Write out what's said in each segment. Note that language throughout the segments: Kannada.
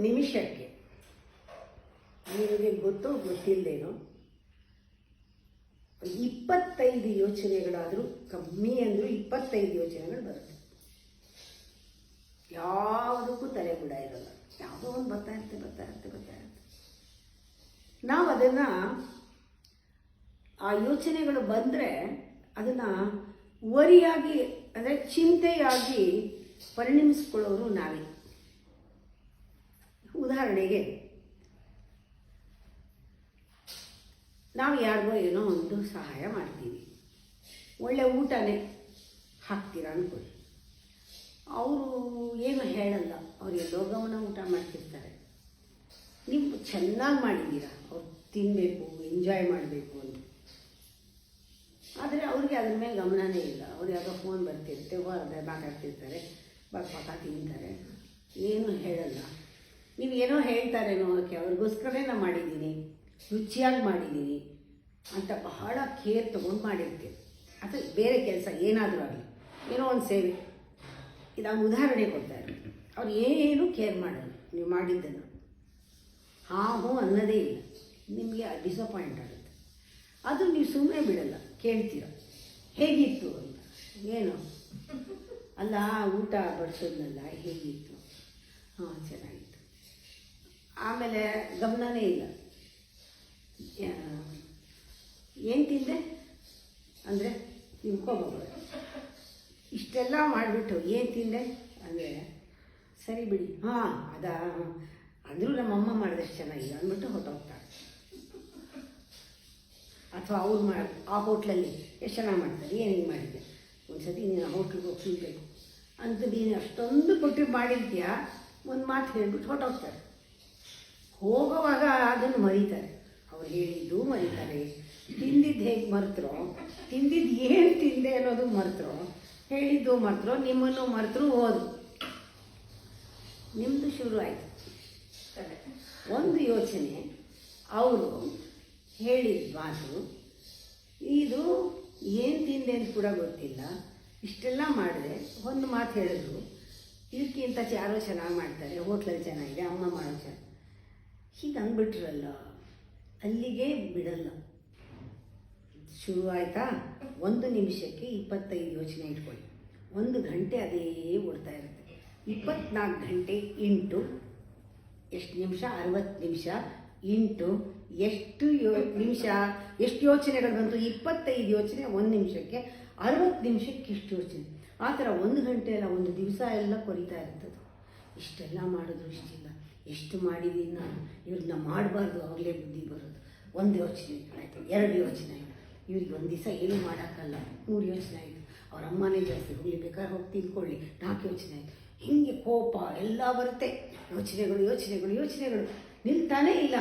ನಿಮಿಷಕ್ಕೆ ನಿಮಗೆ ಗೊತ್ತಿಲ್ಲದೇನೋ 25 ಯೋಚನೆಗಳಾದರೂ, ಕಮ್ಮಿ ಅಂದರೂ 25 ಯೋಚನೆಗಳು ಬರುತ್ತೆ. ಯಾವುದಕ್ಕೂ ತಲೆ ಬುಡ ಇರೋಲ್ಲ, ಯಾವುದೋ ಒಂದು ಬರ್ತಾ ಇರುತ್ತೆ. ನಾವು ಅದನ್ನು, ಆ ಯೋಚನೆಗಳು ಬಂದರೆ ಅದನ್ನು ವರಿಯಾಗಿ, ಅಂದರೆ ಚಿಂತೆಯಾಗಿ ಪರಿಣಮಿಸ್ಕೊಳ್ಳೋರು ನಾವೇ. ಉದಾಹರಣೆಗೆ, ನಾವು ಯಾರಿಗೋ ಏನೋ ಒಂದು ಸಹಾಯ ಮಾಡ್ತೀವಿ, ಒಳ್ಳೆ ಊಟನೇ ಹಾಕ್ತೀರಾ ಅಂದ್ಕೊಳ್ಳಿ. ಅವರು ಏನು ಹೇಳಲ್ಲ, ಅವ್ರು ಎಲ್ಲೋ ಗಮನ ಊಟ ಮಾಡ್ತಿರ್ತಾರೆ. ನೀವು ಚೆನ್ನಾಗಿ ಮಾಡಿದ್ದೀರಾ, ಅವ್ರು ತಿನ್ನಬೇಕು, ಎಂಜಾಯ್ ಮಾಡಬೇಕು ಅಂತ. ಆದರೆ ಅವ್ರಿಗೆ ಅದ್ರ ಮೇಲೆ ಗಮನನೇ ಇಲ್ಲ. ಅವ್ರು ಯಾವುದೋ ಫೋನ್ ಬರ್ತಿರುತ್ತೆ, ಮಾತಾಡ್ತಿರ್ತಾರೆ, ಪಾಕ ತಿಂತಾರೆ, ಏನೂ ಹೇಳಲ್ಲ. ನೀವು ಏನೋ ಹೇಳ್ತಾರೇನೋ, ಓಕೆ ಅವ್ರಿಗೋಸ್ಕರನೇ ನಾನು ಮಾಡಿದ್ದೀನಿ, ರುಚಿಯಾಗಿ ಮಾಡಿದ್ದೀನಿ ಅಂತ ಬಹಳ ಕೇರ್ ತೊಗೊಂಡು ಮಾಡಿರ್ತೀವಿ. ಅಥವಾ ಬೇರೆ ಕೆಲಸ ಏನಾದರೂ ಆಗಲಿ, ಏನೋ ಒಂದು ಸೇವೆ, ಇದನ್ನು ಉದಾಹರಣೆ ಕೊಡ್ತಾರೆ. ಅವ್ರು ಏನು ಕೇರ್ ಮಾಡಲ್ಲ ನೀವು ಮಾಡಿದ್ದನ್ನು, ಹ್ಞೂ ಅನ್ನೋದೇ ಇಲ್ಲ. ನಿಮಗೆ ಡಿಸಪಾಯಿಂಟ್ ಆಗುತ್ತೆ. ಅದು ನೀವು ಸುಮ್ಮನೆ ಬಿಡಲ್ಲ, ಕೇಳ್ತೀರ ಹೇಗಿತ್ತು ಅಂತ. ಏನು ಅಲ್ಲ, ಊಟ ಬಡಿಸೋದ್ನಲ್ಲ, ಹೇಗಿತ್ತು, ಚೆನ್ನಾಗಿತ್ತು. ಆಮೇಲೆ ಗಮನನೇ ಇಲ್ಲ. ಏನು ತಿಂದೆ ಅಂದರೆ ನಿಮ್ಕೋಬೋದು. ಇಷ್ಟೆಲ್ಲ ಮಾಡಿಬಿಟ್ಟು ಏನು ತಿಂದೆ ಅಂದರೆ ಸರಿ ಬಿಡಿ, ಅದಾ ಅಂದರೂ ನಮ್ಮಮ್ಮ ಮಾಡಿದಷ್ಟು ಚೆನ್ನಾಗಿದೆ ಅಂದ್ಬಿಟ್ಟು ಹೊಟ್ಟೋಗ್ತಾರೆ. ಅಥವಾ ಅವ್ರು ಆ ಹೋಟ್ಲಲ್ಲಿ ಎಷ್ಟು ಚೆನ್ನಾಗಿ ಮಾಡ್ತಾರೆ, ಏನು ಹಿಂಗೆ ಮಾಡಿದ್ದೆ, ಒಂದು ಸತಿ ನೀನು ಆ ಹೋಟ್ಲಿಗೆ ಹೋಗಿ ತಿನ್ನಬೇಕು ಅಂತ ನೀನು ಅಷ್ಟೊಂದು ಕೊಟ್ಟು ಮಾಡಿರ್ತೀಯ, ಒಂದು ಮಾತು ಹೇಳ್ಬಿಟ್ಟು ಹೊಟ್ಟೋಗ್ತಾರೆ. ಹೋಗೋವಾಗ ಅದನ್ನು ಮರೀತಾರೆ, ಅವ್ರು ಹೇಳಿದ್ದು ಮರೀತಾರೆ, ತಿಂದಿದ್ದು ಹೇಗೆ ಮರೆತರೋ, ತಿಂದಿದ್ದು ಏನು ತಿಂದೆ ಅನ್ನೋದು ಮರೆತರೋ, ಹೇಳಿದ್ದು ಮರೆತರೋ, ನಿಮ್ಮನ್ನು ಮರೆತರೂ ಹೋದು. ನಿಮ್ಮದು ಶುರು ಆಯಿತು ಒಂದು ಯೋಚನೆ. ಅವರು ಹೇಳಿದ ಮಾತು, ಇದು ಏನು ತಿಂದೆ ಅಂತ ಕೂಡ ಗೊತ್ತಿಲ್ಲ, ಇಷ್ಟೆಲ್ಲ ಮಾಡಿದೆ, ಒಂದು ಮಾತು ಹೇಳಿದ್ರು, ಇದಕ್ಕಿಂತ ಯಾರೋ ಚೆನ್ನಾಗಿ ಮಾಡ್ತಾರೆ, ಹೋಟ್ಲಲ್ಲಿ ಚೆನ್ನಾಗಿದೆ, ಅಮ್ಮ ಮಾಡೋ ಚೆನ್ನಾಗಿ, ಹೀಗೆ ಅಂದ್ಬಿಟ್ರಲ್ಲ, ಅಲ್ಲಿಗೆ ಬಿಡಲ್ಲ. ಶುರು ಆಯಿತಾ? 1 ನಿಮಿಷಕ್ಕೆ 25 ಯೋಚನೆ ಇಟ್ಕೊಳ್ಳಿ. 1 ಗಂಟೆ ಅದೇ ಓಡ್ತಾ ಇರುತ್ತೆ. 24 ಗಂಟೆ ಇಂಟು ಎಷ್ಟು ನಿಮಿಷ? 60 ನಿಮಿಷ ಇಂಟು ಎಷ್ಟು ನಿಮಿಷ, ಎಷ್ಟು ಯೋಚನೆಗಳು ಬಂತು? 25 ಯೋಚನೆ 1 ನಿಮಿಷಕ್ಕೆ, 60 ನಿಮಿಷಕ್ಕೆ ಇಷ್ಟು ಯೋಚನೆ. ಆ ಥರ 1 ಗಂಟೆ ಅಲ್ಲ, ಒಂದು ದಿವಸ ಎಲ್ಲ ಕೊರಿತಾ ಇರ್ತದೆ. ಇಷ್ಟೆಲ್ಲ ಮಾಡಿದ್ರು ಇಷ್ಟಿಲ್ಲ, ಎಷ್ಟು ಮಾಡಿದ್ದೀನಿ ನಾನು, ಇವ್ರನ್ನ ಮಾಡಬಾರ್ದು, ಅವಾಗಲೇ ಬುದ್ಧಿ ಬರೋದು. 1 ಯೋಚನೆ ಆಯಿತು, 2 ಯೋಚನೆ ಆಯಿತು, ಇವ್ರಿಗೆ ಒಂದು ದಿವಸ ಏನೂ ಮಾಡೋಕ್ಕಲ್ಲ, 3 ಯೋಚನೆ ಆಯಿತು, ಅವ್ರ ಅಮ್ಮನೇ ಜಾಸ್ತಿ ಹೋಗಲಿ, ಬೇಕಾದ್ರೆ ಹೋಗಿ ತಿಳ್ಕೊಳ್ಳಿ, 4 ಯೋಚನೆ ಆಯಿತು. ಹೀಗೆ ಕೋಪ ಎಲ್ಲ ಬರುತ್ತೆ, ಯೋಚನೆಗಳು ನಿಲ್ತಾನೇ ಇಲ್ಲ.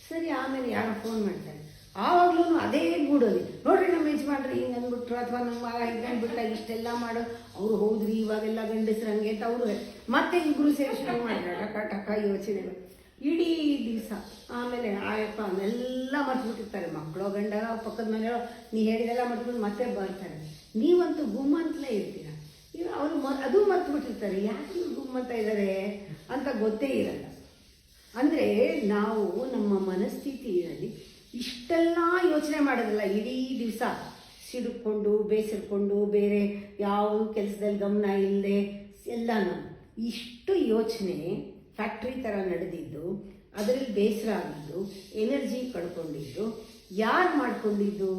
ಸರಿ, ಆಮೇಲೆ ಯಾರೋ ಫೋನ್ ಮಾಡ್ತಾರೆ, ಆವಾಗಲೂ ಅದೇ ಗೂಡೋದು, ನೋಡ್ರಿ ನಮ್ಮ ಯಜಮಾನ್ರಿ ಹಿಂಗೆ ಅಂದ್ಬಿಟ್ರು, ಅಥವಾ ನಮ್ಮ ಮಗ ಹಿಂಗೆ ಅಂದ್ಬಿಟ್ಟ, ಇಷ್ಟೆಲ್ಲ ಮಾಡೋ, ಅವರು ಹೌದ್ರಿ ಇವಾಗೆಲ್ಲ ಗಂಡಸ್ರು ಹಂಗೆ ಅಂತ ಅವರು ಮತ್ತೆ ಇಬ್ಬರು ಸೇರಿ ಶುರು ಮಾಡ್ತಾರೆ ಟಕ ಯೋಚನೆಗಳು ಇಡೀ ದಿವಸ. ಆಮೇಲೆ ಆಯಪ್ಪ ಅವನ್ನೆಲ್ಲ ಮರ್ತ್ಬಿಟ್ಟಿರ್ತಾರೆ, ಮಕ್ಕಳು ಗಂಡ ಪಕ್ಕದ ಮನೆಯೋ ನೀ ಹೇಳಿದೆಲ್ಲ ಮರ್ತ್ಬಿಟ್ಟು ಮತ್ತೆ ಬರ್ತಾರೆ. ನೀವಂತೂ ಗುಮ್ಮಂತಲೇ ಇರ್ತೀರ, ಅವರು ಅದು ಮರ್ತ್ಬಿಟ್ಟಿರ್ತಾರೆ, ಯಾಕೆ ಗುಮ್ಮಂತ ಇದ್ದಾರೆ ಅಂತ ಗೊತ್ತೇ ಇರಲ್ಲ. ಅಂದರೆ ನಾವು ನಮ್ಮ ಮನಸ್ಥಿತಿಯಲ್ಲಿ ಇಷ್ಟೆಲ್ಲ ಯೋಚನೆ ಮಾಡೋದಲ್ಲ, ಇಡೀ ದಿವಸ ಸಿಡುಕೊಂಡು ಬೇಸರ್ಕೊಂಡು ಬೇರೆ ಯಾವ ಕೆಲಸದಲ್ಲಿ ಗಮನ ಇಲ್ಲದೆ ಎಲ್ಲನೂ ಇಷ್ಟು ಯೋಚನೆ ಫ್ಯಾಕ್ಟ್ರಿ ಥರ ನಡೆದಿದ್ದು, ಅದರಲ್ಲಿ ಬೇಸರ ಆಗಿದ್ದು, ಎನರ್ಜಿ ಕಳ್ಕೊಂಡಿದ್ದು ಯಾರು ಮಾಡ್ಕೊಂಡಿದ್ದು?